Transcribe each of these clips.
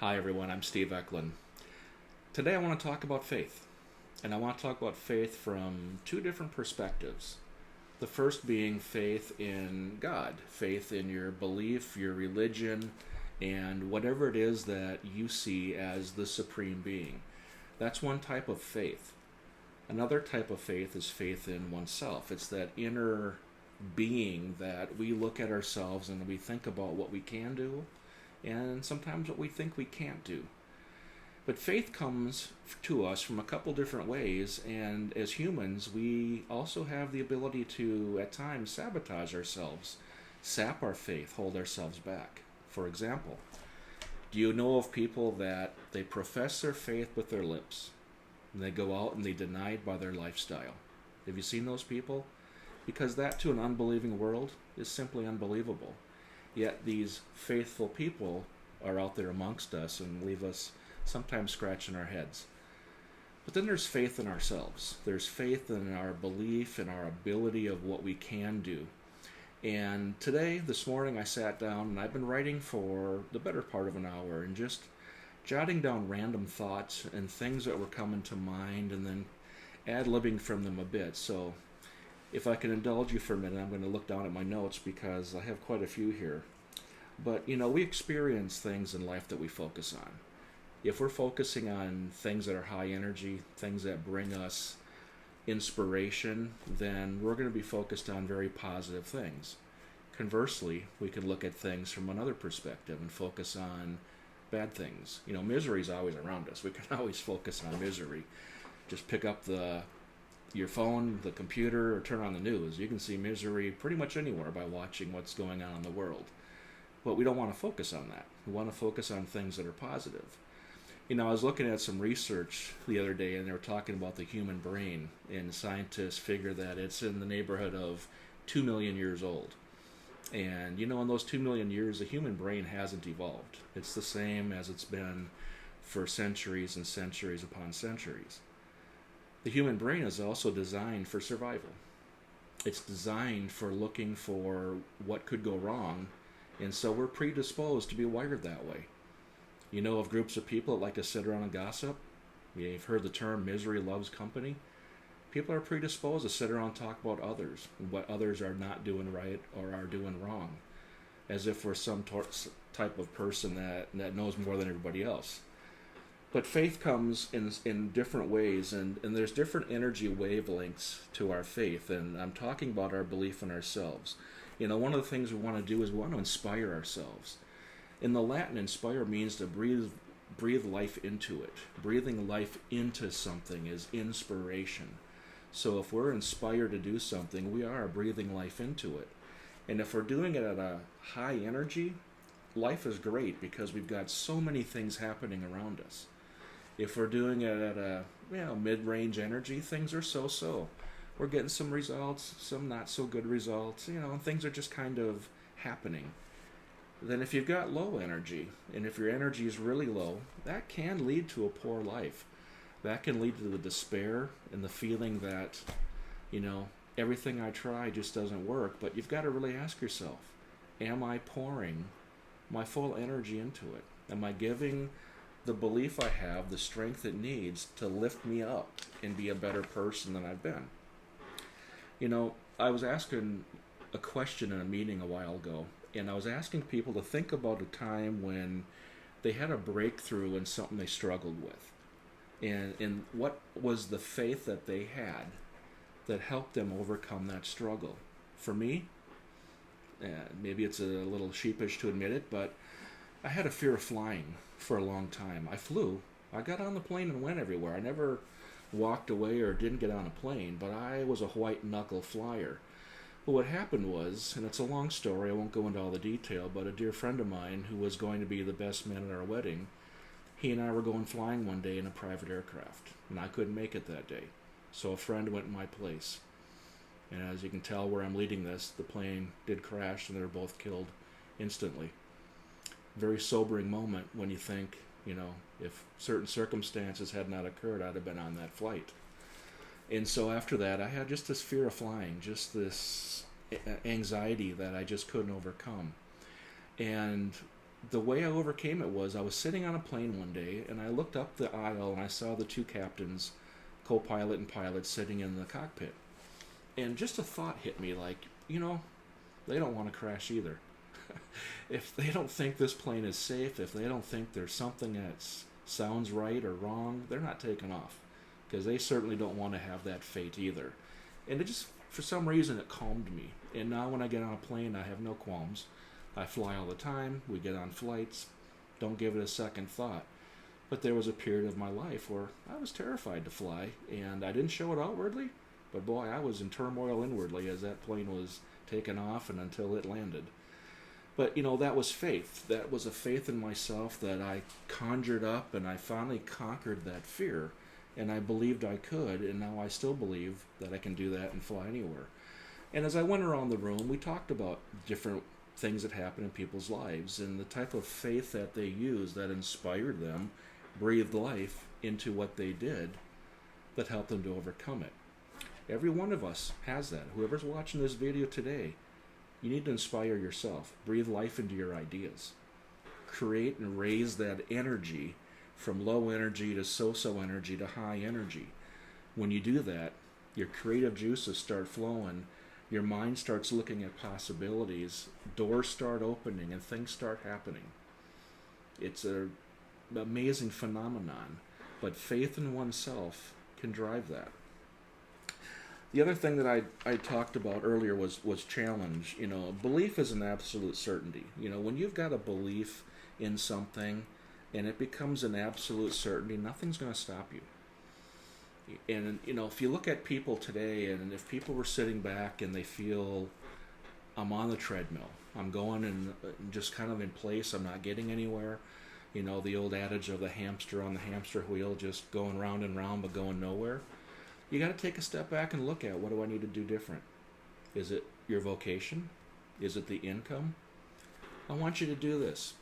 Hi everyone, I'm Steve Eklund. Today I want to talk about faith. And I want to talk about faith from two different perspectives. The first being faith in God, faith in your belief, your religion, and whatever it is that you see as the supreme being. That's one type of faith. Another type of faith is faith in oneself. It's that inner being that we look at ourselves and we think about what we can do and sometimes what we think we can't do. But faith comes to us from a couple different ways, and as humans, we also have the ability to, at times, sabotage ourselves, sap our faith, hold ourselves back. For example, do you know of people that they profess their faith with their lips, and they go out and they deny it by their lifestyle? Have you seen those people? Because that, to an unbelieving world, is simply unbelievable. Yet these faithful people are out there amongst us and leave us sometimes scratching our heads. But then there's faith in ourselves. There's faith in our belief and our ability of what we can do. And today, this morning, I sat down and I've been writing for the better part of an hour and just jotting down random thoughts and things that were coming to mind and then ad-libbing from them a bit. So if I can indulge you for a minute, I'm going to look down at my notes because I have quite a few here. But, we experience things in life that we focus on. If we're focusing on things that are high energy, things that bring us inspiration, then we're going to be focused on very positive things. Conversely, we can look at things from another perspective and focus on bad things. Misery is always around us. We can always focus on misery. Just pick up your phone, the computer, or turn on the news. You can see misery pretty much anywhere by watching what's going on in the world. But we don't want to focus on that. We want to focus on things that are positive. I was looking at some research the other day, and they were talking about the human brain, and scientists figure that it's in the neighborhood of 2 million years old. And, in those 2 million years, the human brain hasn't evolved. It's the same as it's been for centuries and centuries upon centuries. The human brain is also designed for survival. It's designed for looking for what could go wrong, and so we're predisposed to be wired that way. Of groups of people that like to sit around and gossip. You've heard the term misery loves company. People are predisposed to sit around and talk about others, what others are not doing right or are doing wrong, as if we're some type of person that knows more than everybody else. But faith comes in different ways, and there's different energy wavelengths to our faith, and I'm talking about our belief in ourselves. One of the things we want to do is we want to inspire ourselves. In the Latin, inspire means to breathe life into it. Breathing life into something is inspiration. So if we're inspired to do something, we are breathing life into it. And if we're doing it at a high energy, life is great because we've got so many things happening around us. If we're doing it at a mid-range energy, things are so-so. We're getting some results, some not so good results, and things are just kind of happening. Then if you've got low energy, and if your energy is really low, that can lead to a poor life. That can lead to the despair and the feeling that, everything I try just doesn't work. But you've got to really ask yourself, am I pouring my full energy into it? Am I giving the belief I have the strength it needs to lift me up and be a better person than I've been? I was asking a question in a meeting a while ago, and I was asking people to think about a time when they had a breakthrough in something they struggled with. And what was the faith that they had that helped them overcome that struggle? For me, maybe it's a little sheepish to admit it, but I had a fear of flying for a long time. I flew. I got on the plane and went everywhere. I never walked away or didn't get on a plane, but I was a white-knuckle flyer. But what happened was, and it's a long story, I won't go into all the detail, but a dear friend of mine who was going to be the best man at our wedding, he and I were going flying one day in a private aircraft, and I couldn't make it that day. So a friend went in my place. And as you can tell where I'm leading this, the plane did crash and they were both killed instantly. Very sobering moment when you think, if certain circumstances had not occurred, I'd have been on that flight. And so after that, I had just this fear of flying, just this anxiety that I just couldn't overcome. And the way I overcame it was I was sitting on a plane one day and I looked up the aisle and I saw the two captains, co-pilot and pilot, sitting in the cockpit. And just a thought hit me like, they don't want to crash either. If they don't think this plane is safe, if they don't think there's something that sounds right or wrong, they're not taking off. Because they certainly don't want to have that fate either. And it just, for some reason, it calmed me. And now when I get on a plane, I have no qualms. I fly all the time. We get on flights. Don't give it a second thought. But there was a period of my life where I was terrified to fly, and I didn't show it outwardly, but boy, I was in turmoil inwardly as that plane was taking off and until it landed. But, that was faith. That was a faith in myself that I conjured up, and I finally conquered that fear. And I believed I could, and now I still believe that I can do that and fly anywhere. And as I went around the room, we talked about different things that happen in people's lives and the type of faith that they used that inspired them, breathed life into what they did that helped them to overcome it. Every one of us has that. Whoever's watching this video today, you need to inspire yourself. Breathe life into your ideas. Create and raise that energy from low energy to so-so energy to high energy. When you do that, your creative juices start flowing, your mind starts looking at possibilities, doors start opening, and things start happening. It's an amazing phenomenon, but faith in oneself can drive that. The other thing that I talked about earlier was challenge. Belief is an absolute certainty. When you've got a belief in something and it becomes an absolute certainty, nothing's going to stop you. And, if you look at people today, and if people were sitting back and they feel, I'm on the treadmill, I'm going and just kind of in place, I'm not getting anywhere, the old adage of the hamster on the hamster wheel, just going round and round but going nowhere. You got to take a step back and look at, what do I need to do different? Is it your vocation? Is it the income? I want you to do this.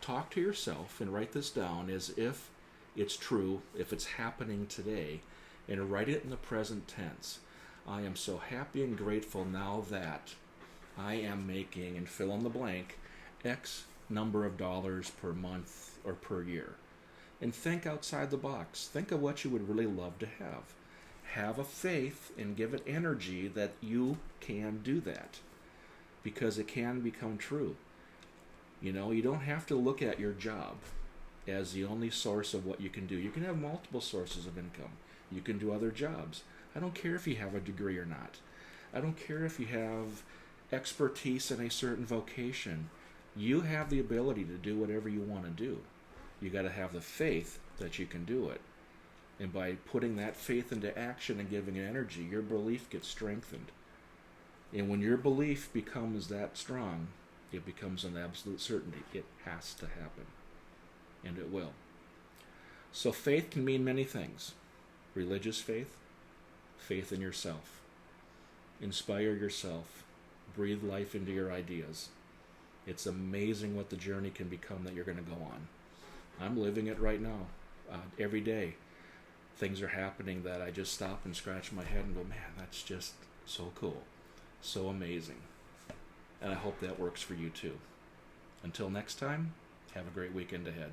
Talk to yourself and write this down as if it's true, if it's happening today, and write it in the present tense. I am so happy and grateful now that I am making, and fill in the blank, X number of dollars per month or per year. And think outside the box. Think of what you would really love to have. Have a faith and give it energy that you can do that, because it can become true. You don't have to look at your job as the only source of what you can do. You can have multiple sources of income. You can do other jobs. I don't care if you have a degree or not. I don't care if you have expertise in a certain vocation. You have the ability to do whatever you want to do. You got to have the faith that you can do it. And by putting that faith into action and giving it energy, your belief gets strengthened. And when your belief becomes that strong, it becomes an absolute certainty. It has to happen. And it will. So faith can mean many things. Religious faith, faith in yourself. Inspire yourself. Breathe life into your ideas. It's amazing what the journey can become that you're going to go on. I'm living it right now. Every day, things are happening that I just stop and scratch my head and go, man, that's just so cool. So amazing. And I hope that works for you too. Until next time, have a great weekend ahead.